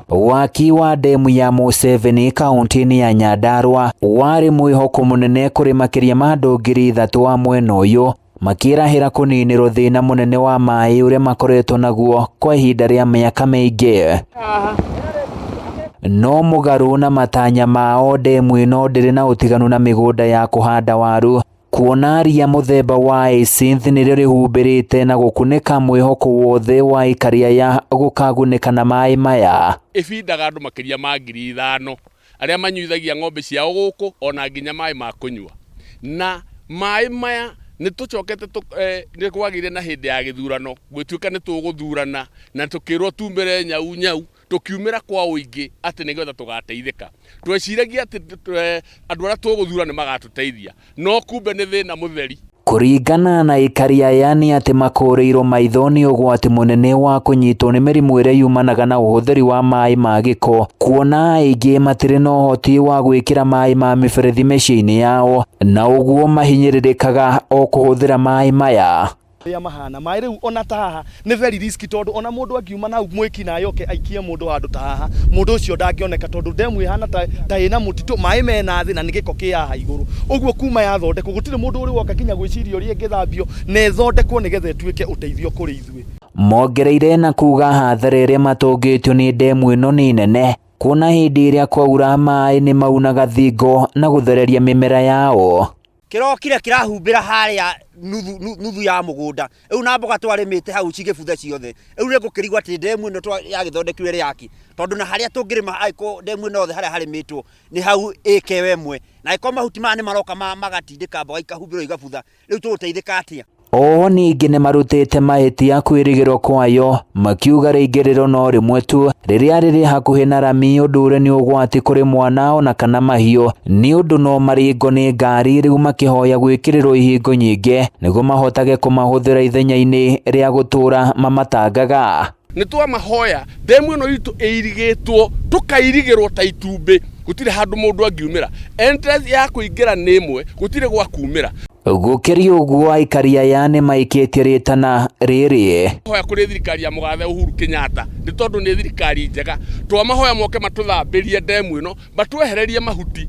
Waki wa ndemu ya Museveni kaunti-ini ya Nyandarua wari mwihoko munene kuri makiria ma andu 3,000 wa mwena uyu makirahira kuninirwo thiina munene wa maai uria makoretwo naguo kwa ihinda ria miaka miingi. No mugaru na matanya mao, ndemu ino ndiri na utiganu na migunda ya kuhanda waru, kuona ria muthemba wa hycinth nirio rihumbirite na gukunika mwihoko wothe wa Aikari aya gukagunika na maai maya. Ibindaga andu makiria ma 5,000 aria manyuithagia ng'ombe ciao guku ona nginya maai ma kunywa, na maai maya nitucokete ni kwagire na hindi ya githurano gwituika ni tuguthurana na tukirwo tumire nyau tukiumira kwa uingi ati nigetha tugateithika. Tweciragia ati andu aria tuguthura ni magatuteithia, no kumbe ni thina mutheri. Kuringana na Aikari aya ni ati makureirwo maitho ni ugwati munene wa kunyitwo ni mirimu iria yumanaga na uhuthiri wa maai ma giko, kuona aingi matiri na uhoti wa gwikira maai ma miberethi micii-ini yao, na uguo mahinyiririkaga o kuhuthira maai maya. Ya mahana maai riu ona taha ni very risky tondu ona mundu angiuma nau mwiki na yoke aikie mundu handu taha mundu ucio ndangioneka tondu ndemu ihana ta ina mutitu maai mena thi na nigiko ki haha iguru. Uguo kuma yathondekwo gutire mundu uri woka kinya gwiciria uria ngithambio na ithondekwo nigetha ituike uteithio kuri ithui. Mongereire na kuga hathara iria matungitio ni ndemu ino ni nene, kuona hindi iria kwaura maai ni maunaga thingo na guthereria mimera yao. Kirokire kirahumbira haria nuthu ya mugunda riu na mboga twarimite hau cigibuthe ciothe riu ni gukirigwa ati ndemu ino ya githondekirwe ri yaki tondu na haria tungirima aiko ndemu ino othe haria harimitwo ni hau ikewe mwe na iko mahuti ma ni maroka magatindika mboga ikahumbirwo igabutha riu tuguteithika atia. O ningi ni marutite mahitia kwirigirwo kwayo, makiuga riingiriro no rimwe tu riria riri hakuhi na rami undu uria ni ugwati kuri mwana ona kana mahiu, ni undu no maringo ni ngari riu makihoya gwikirirwo ihingo nyingi niguo mahotage kumahuthira ithenya-ini ria gutura mamatangaga. Ni twamahoya ndemu ino itu irigitwo tukairigirwo ta itumbi, gutire handu mundu angiumira, entrance ya kuingira ni imwe, gutire gwa kumira. Gukiria uguo Aikari aya ni maikitie ritana riri hoya kuri thirikari ya mugathe Uhuru Kenyatta ni tondu ni thirikari njega, twamahoya moke matuthambirie ndemu ino, matwehererie mahuti.